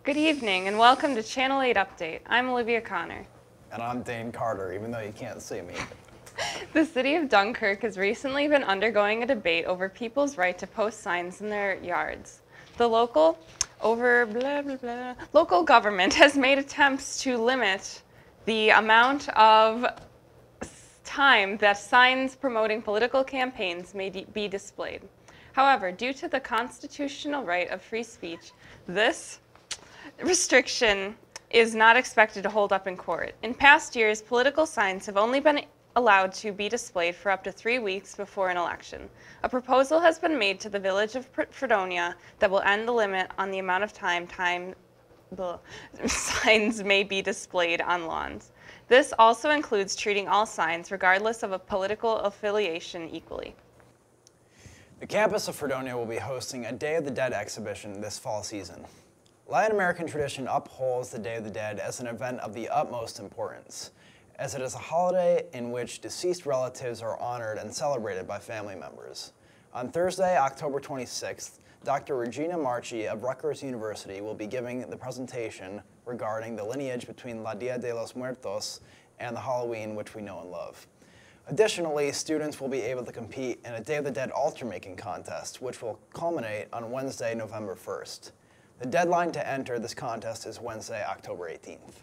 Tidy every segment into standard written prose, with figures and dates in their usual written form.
Good evening and welcome to Channel 8 Update. I'm Olivia Connor. And I'm Dane Carter, even though you can't see me. The city of Dunkirk has recently been undergoing a debate over people's right to post signs in their yards. The local government has made attempts to limit the amount of time that signs promoting political campaigns may be displayed. However, due to the constitutional right of free speech, this restriction is not expected to hold up in court. In past years, political signs have only been allowed to be displayed for up to 3 weeks before an election. A proposal has been made to the village of Fredonia that will end the limit on the amount of time signs may be displayed on lawns. This also includes treating all signs, regardless of a political affiliation, equally. The campus of Fredonia will be hosting a Day of the Dead exhibition this fall season. Latin American tradition upholds the Day of the Dead as an event of the utmost importance, as it is a holiday in which deceased relatives are honored and celebrated by family members. On Thursday, October 26th, Dr. Regina Marchi of Rutgers University will be giving the presentation regarding the lineage between La Dia de los Muertos and the Halloween which we know and love. Additionally, students will be able to compete in a Day of the Dead altar-making contest, which will culminate on Wednesday, November 1st. The deadline to enter this contest is Wednesday, October 18th.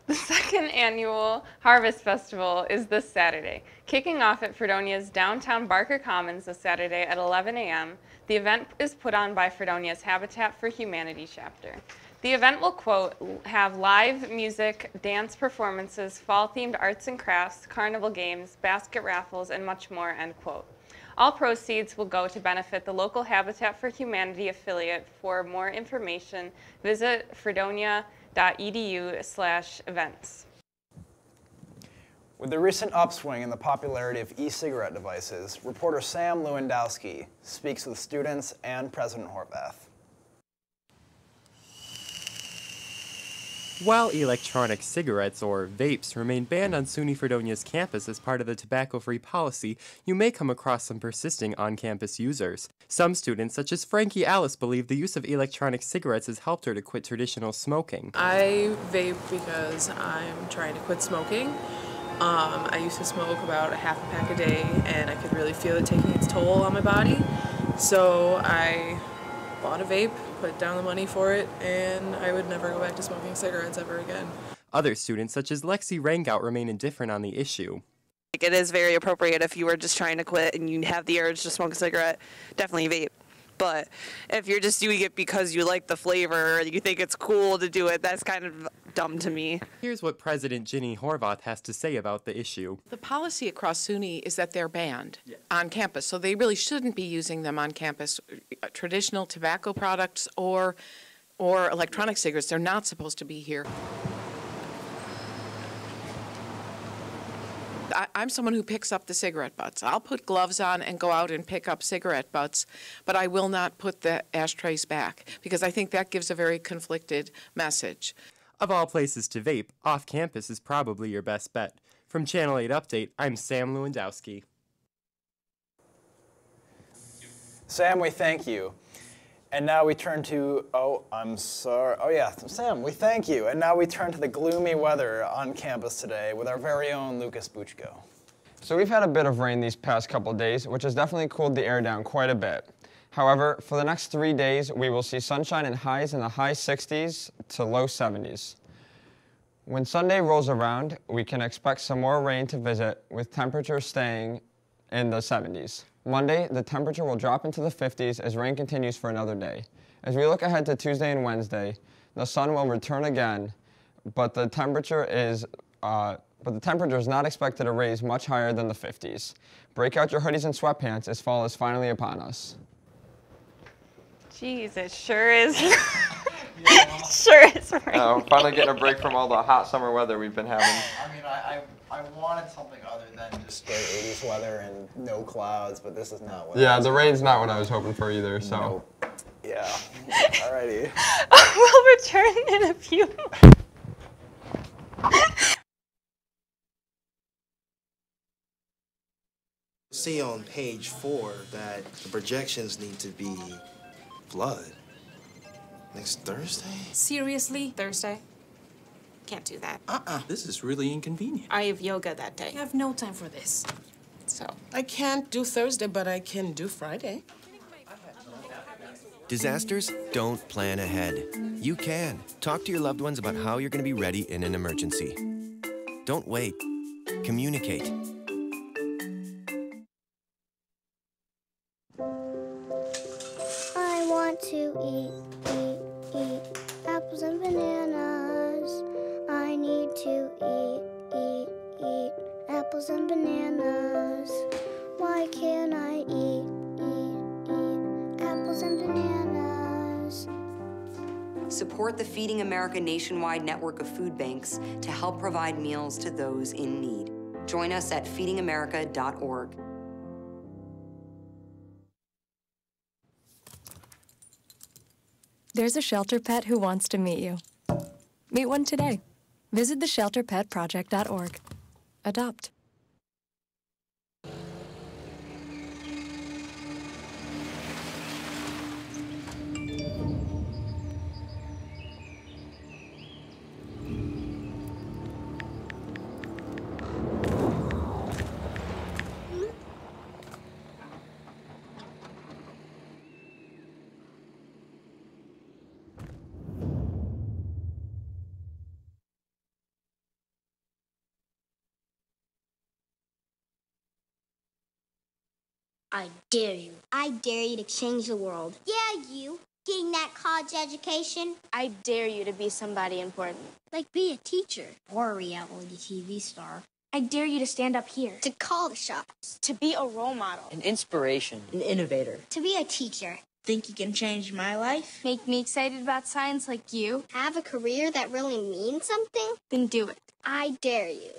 The second annual Harvest Festival is this Saturday. Kicking off at Fredonia's downtown Barker Commons this Saturday at 11 a.m., the event is put on by Fredonia's Habitat for Humanity chapter. The event will, quote, have live music, dance performances, fall-themed arts and crafts, carnival games, basket raffles, and much more, end quote. All proceeds will go to benefit the local Habitat for Humanity affiliate. For more information, visit fredonia.edu/events. With the recent upswing in the popularity of e-cigarette devices, reporter Sam Lewandowski speaks with students and President Horvath. While electronic cigarettes, or vapes, remain banned on SUNY Fredonia's campus as part of the tobacco-free policy, you may come across some persisting on-campus users. Some students, such as Frankie Alice, believe the use of electronic cigarettes has helped her to quit traditional smoking. I vape because I'm trying to quit smoking. I used to smoke about a half a pack a day, and I could really feel it taking its toll on my body. So I bought a vape, put down the money for it, and I would never go back to smoking cigarettes ever again. Other students, such as Lexi Rangout, remain indifferent on the issue. It is very appropriate if you were just trying to quit and you have the urge to smoke a cigarette, definitely vape. But if you're just doing it because you like the flavor, you think it's cool to do it, that's kind of dumb to me. Here's what President Ginny Horvath has to say about the issue. The policy across SUNY is that they're banned on campus, so they really shouldn't be using them on campus. Traditional tobacco products or electronic cigarettes, they're not supposed to be here. I'm someone who picks up the cigarette butts. I'll put gloves on and go out and pick up cigarette butts, but I will not put the ashtrays back because I think that gives a very conflicted message. Of all places to vape, off-campus is probably your best bet. From Channel 8 Update, I'm Sam Lewandowski. Sam, we thank you. And now we turn to, Sam, we thank you. And now we turn to the gloomy weather on campus today with our very own Lucas Buchko. So we've had a bit of rain these past couple days, which has definitely cooled the air down quite a bit. However, for the next 3 days, we will see sunshine and highs in the high 60s to low 70s. When Sunday rolls around, we can expect some more rain to visit, with temperatures staying in the 70s. Monday, the temperature will drop into the 50s as rain continues for another day. As we look ahead to Tuesday and Wednesday, the sun will return again, but the temperature is not expected to raise much higher than the 50s. Break out your hoodies and sweatpants as fall is finally upon us. Jeez, it sure is. It sure is raining. Finally getting a break from all the hot summer weather we've been having. I mean, I wanted something other than just great 80s weather and no clouds, but this is not what Yeah, the rain's not what I was hoping for either, so. Nope. Yeah. Alrighty. We'll return in a few. See on page 4 that the projections need to be flood. Next Thursday? Seriously? Thursday? Can't do that. This is really inconvenient. I have yoga that day. I have no time for this. So. I can't do Thursday, but I can do Friday. Disasters don't plan ahead. You can. Talk to your loved ones about how you're going to be ready in an emergency. Don't wait. Communicate. I want to eat apples and bananas. I need to eat apples and bananas. Why can't I eat apples and bananas? Support the Feeding America nationwide network of food banks to help provide meals to those in need. Join us at feedingamerica.org. There's a shelter pet who wants to meet you. Meet one today. Visit theshelterpetproject.org. Adopt. I dare you. I dare you to change the world. Yeah, you. Getting that college education. I dare you to be somebody important. Like be a teacher. Or a reality TV star. I dare you to stand up here. To call the shots. To be a role model. An inspiration. An innovator. To be a teacher. Think you can change my life? Make me excited about science like you? Have a career that really means something? Then do it. I dare you.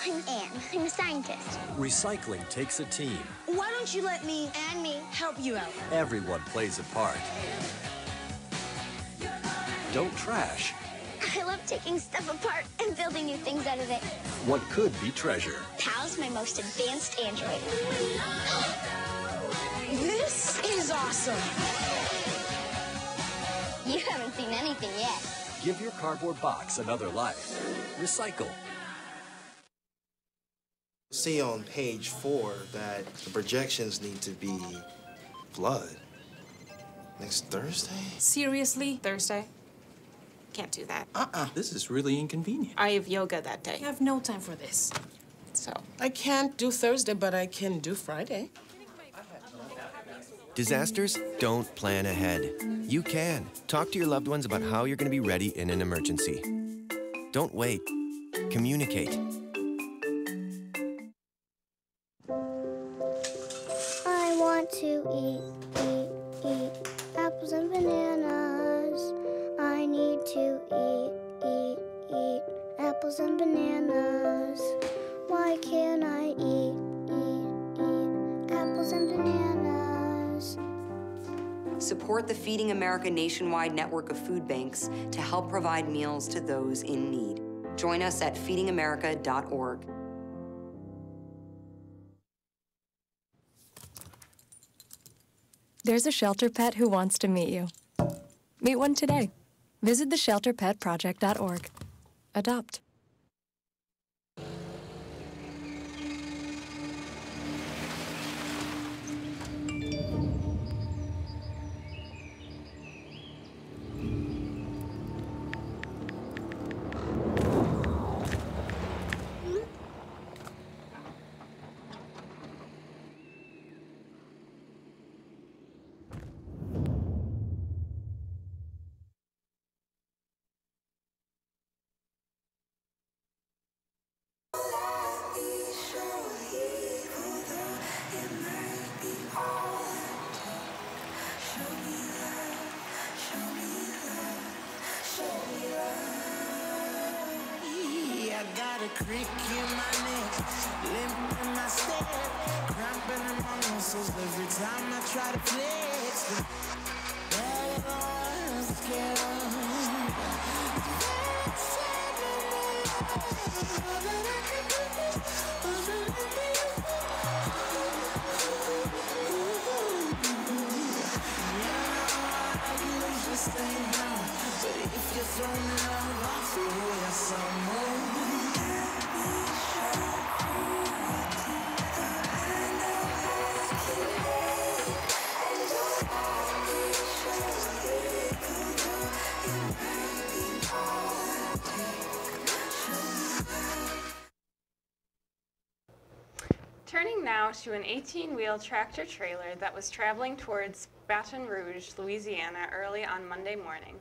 I'm Anne. I'm a scientist. Recycling takes a team. Why don't you let me and me help you out? Everyone plays a part. Don't trash I love taking stuff apart and building new things out of it. what could be treasure. Pal's my most advanced android. This is awesome. You haven't seen anything yet. Give your cardboard box another life. Recycle. See on page 4 that the projections need to be blood. Next Thursday? Seriously? Thursday? Can't do that. This is really inconvenient. I have yoga that day. I have no time for this. So. I can't do Thursday, but I can do Friday. Disasters don't plan ahead. You can. Talk to your loved ones about how you're going to be ready in an emergency. Don't wait. Communicate. I want to eat apples and bananas. I need to eat apples and bananas. Why can't I eat apples and bananas? Support the Feeding America nationwide network of food banks to help provide meals to those in need. Join us at feedingamerica.org. There's a shelter pet who wants to meet you. Meet one today. Visit theshelterpetproject.org. Adopt. Crick in my neck, limp in my step, cramping in my muscles every time I try to flex. now to an 18-wheel tractor trailer that was traveling towards Baton Rouge, Louisiana early on Monday morning.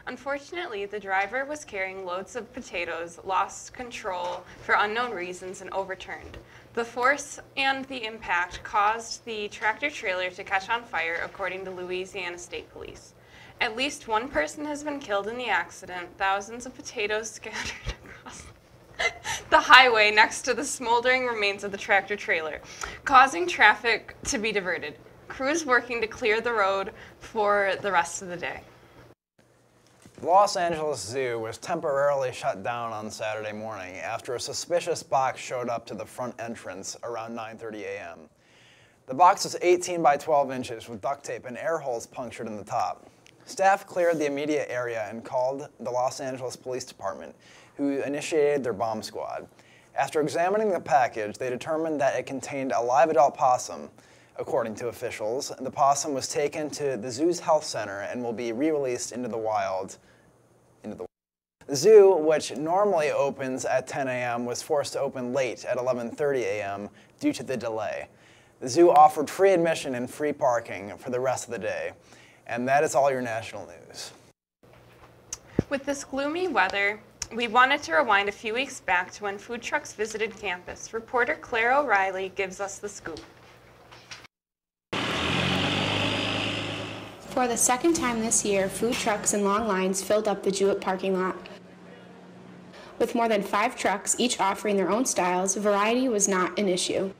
Unfortunately, the driver was carrying loads of potatoes, lost control for unknown reasons, and overturned. The force and the impact caused the tractor trailer to catch on fire, according to Louisiana State Police. At least one person has been killed in the accident, thousands of potatoes scattered across the highway next to the smoldering remains of the tractor trailer, causing traffic to be diverted. Crews working to clear the road for the rest of the day. The Los Angeles Zoo was temporarily shut down on Saturday morning after a suspicious box showed up to the front entrance around 9:30 a.m. The box was 18 by 12 inches with duct tape and air holes punctured in the top. Staff cleared the immediate area and called the Los Angeles Police Department, who initiated their bomb squad. After examining the package, they determined that it contained a live adult possum. According to officials, the possum was taken to the zoo's health center and will be re-released into the wild. The zoo, which normally opens at 10 a.m., was forced to open late at 11:30 a.m. due to the delay. The zoo offered free admission and free parking for the rest of the day. And that is all your national news. With this gloomy weather, we wanted to rewind a few weeks back to when food trucks visited campus. Reporter Claire O'Reilly gives us the scoop. For the second time this year, food trucks and long lines filled up the Jewett parking lot. With more than 5 trucks, each offering their own styles, variety was not an issue.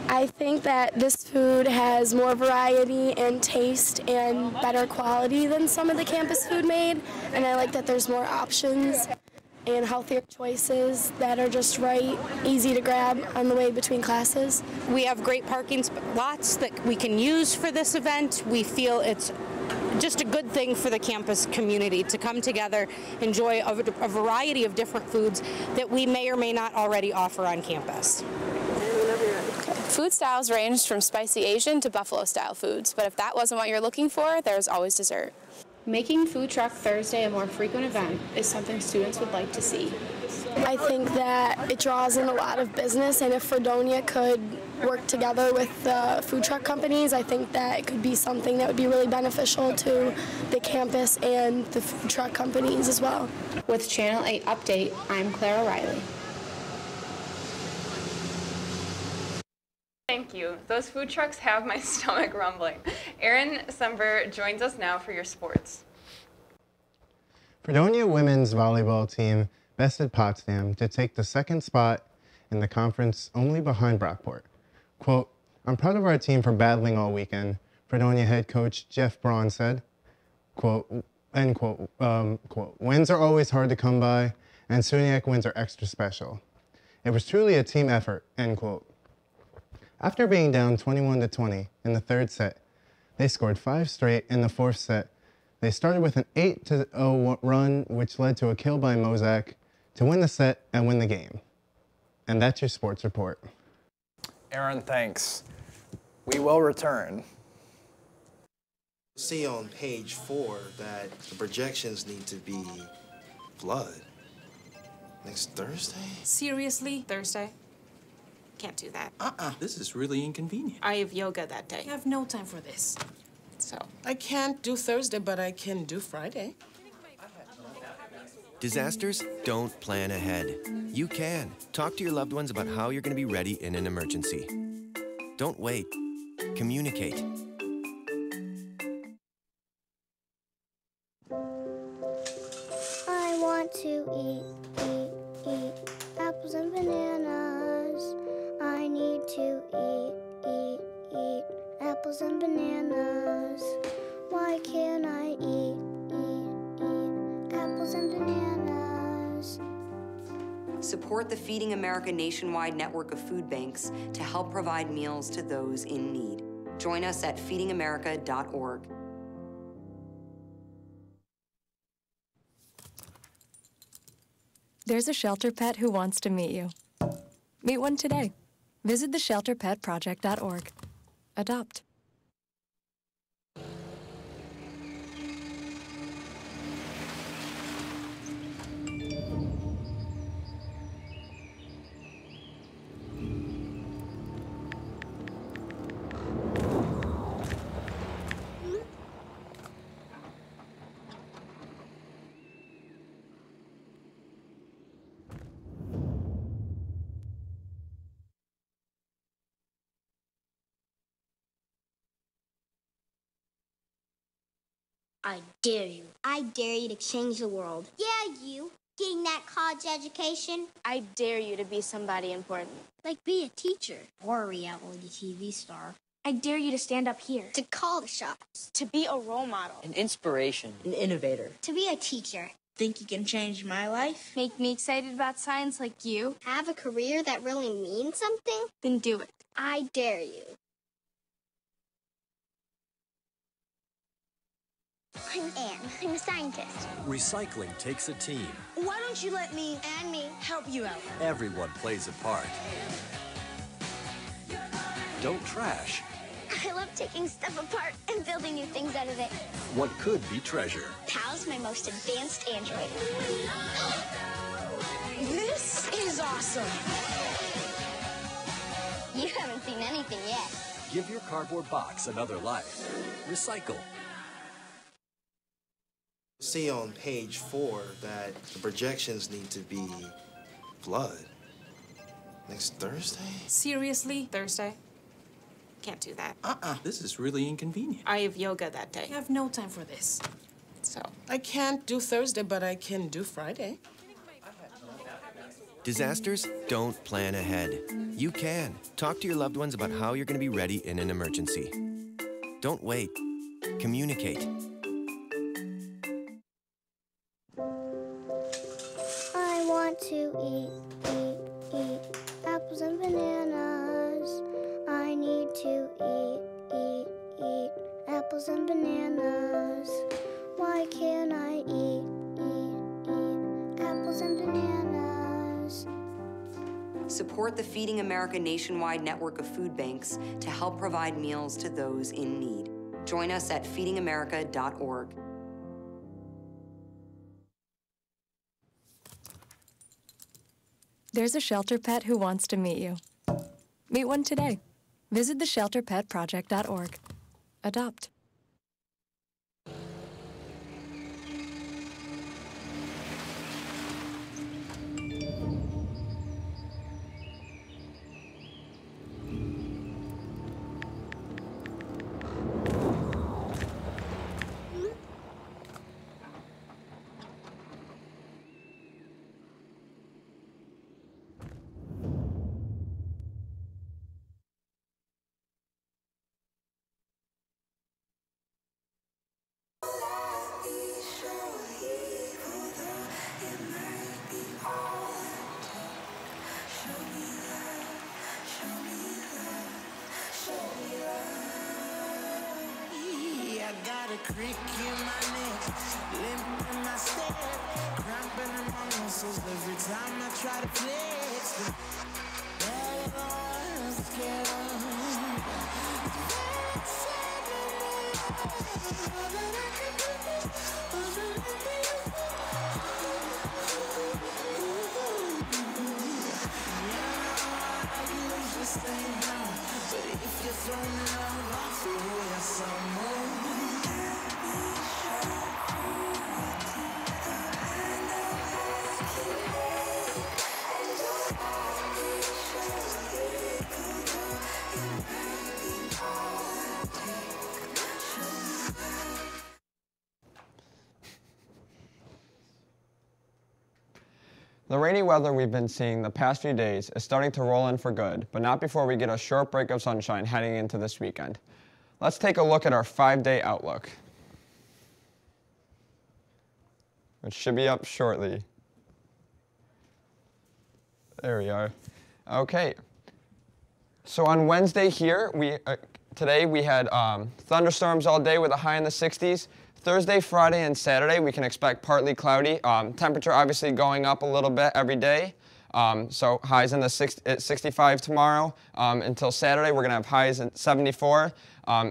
I think that this food has more variety and taste and better quality than some of the campus food made, and I like that there's more options and healthier choices that are just right, easy to grab on the way between classes. We have great parking lots that we can use for this event. We feel it's just a good thing for the campus community to come together, enjoy a variety of different foods that we may or may not already offer on campus. Food styles ranged from spicy Asian to buffalo-style foods, but if that wasn't what you're looking for, there's always dessert. Making Food Truck Thursday a more frequent event is something students would like to see. I think that it draws in a lot of business, and if Fredonia could work together with the food truck companies, I think that it could be something that would be really beneficial to the campus and the food truck companies as well. With Channel 8 Update, I'm Claire O'Reilly. Thank you. Those food trucks have my stomach rumbling. Aaron Sember joins us now for your sports. Fredonia women's volleyball team bested Potsdam to take the second spot in the conference, only behind Brockport. Quote, "I'm proud of our team for battling all weekend," Fredonia head coach Jeff Braun said. Quote, end quote, quote, "Wins are always hard to come by, and SUNYAC wins are extra special. It was truly a team effort," end quote. After being down 21-20 in the third set, they scored 5 straight in the fourth set. They started with an 8-0 run, which led to a kill by Mozak to win the set and win the game. And that's your sports report. Aaron, thanks. We will return. See on page 4 that the projections need to be blood. Next Thursday? Seriously? Thursday? Can't do that. This is really inconvenient. I have yoga that day. I have no time for this. So. I can't do Thursday, but I can do Friday. Disasters don't plan ahead. You can. Talk to your loved ones about how you're going to be ready in an emergency. Don't wait. Communicate. I want to eat apples and bananas. I need to eat apples and bananas. Why can't I eat apples and bananas? Support the Feeding America nationwide network of food banks to help provide meals to those in need. Join us at feedingamerica.org. There's a shelter pet who wants to meet you. Meet one today. Visit theshelterpetproject.org. Adopt. I dare you. I dare you to change the world. Yeah, you. Getting that college education. I dare you to be somebody important. Like be a teacher. Or a reality TV star. I dare you to stand up here. To call the shots. To be a role model. An inspiration. An innovator. To be a teacher. Think you can change my life? Make me excited about science like you. Have a career that really means something? Then do it. I dare you. I'm Anne. I'm a scientist. Recycling takes a team. Why don't you let me And me. help you out? Everyone plays a part. Don't trash I love taking stuff apart and building new things out of it. what could be treasure. Pal's my most advanced android. This is awesome. You haven't seen anything yet. Give your cardboard box another life. Recycle. See on page 4 that the projections need to be blood. Next Thursday? Seriously? Thursday? Can't do that. This is really inconvenient. I have yoga that day. I have no time for this. So, I can't do Thursday, but I can do Friday. Disasters don't plan ahead. You can. Talk to your loved ones about how you're going to be ready in an emergency. Don't wait. Communicate. I want to eat apples and bananas. I need to eat apples and bananas. Why can't I eat apples and bananas? Support the Feeding America nationwide network of food banks to help provide meals to those in need. Join us at feedingamerica.org. There's a shelter pet who wants to meet you. Meet one today. Visit theshelterpetproject.org. Adopt. I got a crick in my neck, limp in my step, cramping in my muscles every time I try to flex. But if you're throwing love off the way or some more. The rainy weather we've been seeing the past few days is starting to roll in for good, but not before we get a short break of sunshine heading into this weekend. Let's take a look at our 5-day outlook, which should be up shortly. There we are. Okay. So on Wednesday here, today we had thunderstorms all day with a high in the 60s. Thursday, Friday, and Saturday, we can expect partly cloudy. Temperature obviously going up a little bit every day. So highs in the 65 tomorrow. Until Saturday, we're going to have highs at 74.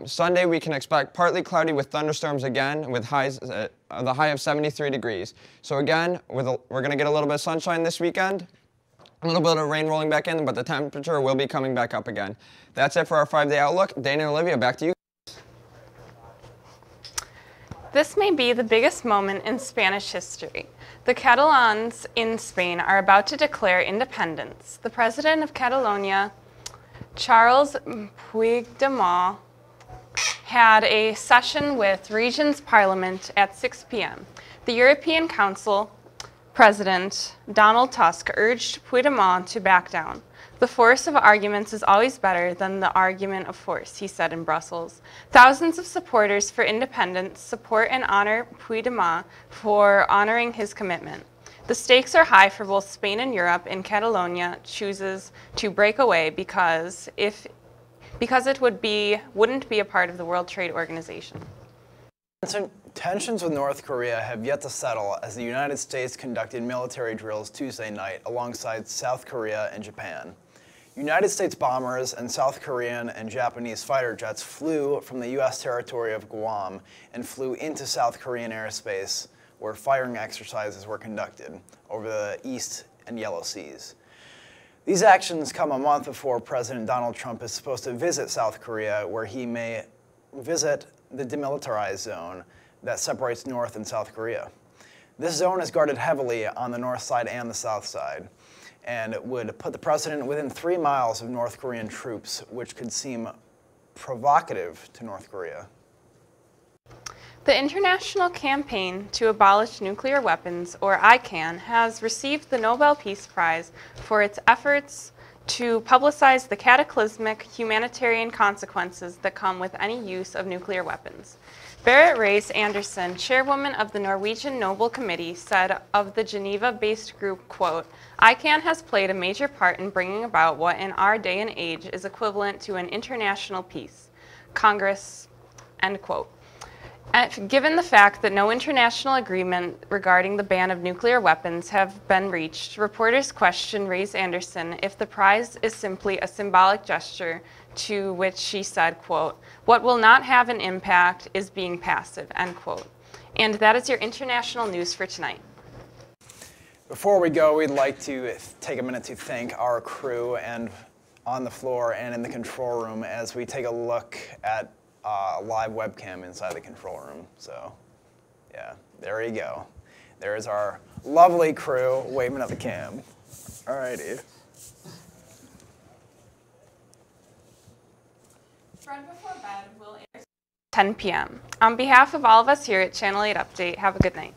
Sunday, we can expect partly cloudy with thunderstorms again, with highs the high of 73 degrees. So again, we're going to get a little bit of sunshine this weekend. A little bit of rain rolling back in, but the temperature will be coming back up again. That's it for our 5-day outlook. Dana and Olivia, back to you. This may be the biggest moment in Spanish history. The Catalans in Spain are about to declare independence. The president of Catalonia, Charles Puigdemont, had a session with Regions Parliament at 6 p.m. The European Council President Donald Tusk urged Puigdemont to back down. The force of arguments is always better than the argument of force, he said in Brussels. Thousands of supporters for independence support and honor Puigdemont for honoring his commitment. The stakes are high for both Spain and Europe, and Catalonia chooses to break away because it wouldn't be a part of the World Trade Organization. Tensions with North Korea have yet to settle as the United States conducted military drills Tuesday night alongside South Korea and Japan. United States bombers and South Korean and Japanese fighter jets flew from the U.S. territory of Guam and flew into South Korean airspace where firing exercises were conducted over the East and Yellow Seas. These actions come a month before President Donald Trump is supposed to visit South Korea, where he may visit the demilitarized zone that separates North and South Korea. This zone is guarded heavily on the north side and the south side, and it would put the president within 3 miles of North Korean troops, which could seem provocative to North Korea. The International Campaign to Abolish Nuclear Weapons, or ICAN, has received the Nobel Peace Prize for its efforts to publicize the cataclysmic humanitarian consequences that come with any use of nuclear weapons. Berit Reiss-Andersen, chairwoman of the Norwegian Nobel Committee, said of the Geneva-based group, quote, ICAN has played a major part in bringing about what in our day and age is equivalent to an international peace. Congress, end quote. Given the fact that no international agreement regarding the ban of nuclear weapons have been reached, reporters question Reiss-Andersen if the prize is simply a symbolic gesture, to which she said, quote, what will not have an impact is being passive, end quote. And that is your international news for tonight. Before we go, we'd like to take a minute to thank our crew and on the floor and in the control room as we take a look at a live webcam inside the control room. So, yeah, there you go. There's our lovely crew waving at the cam. Alrighty. Fred Before Bed will air 10 p.m. On behalf of all of us here at Channel 8 Update, have a good night.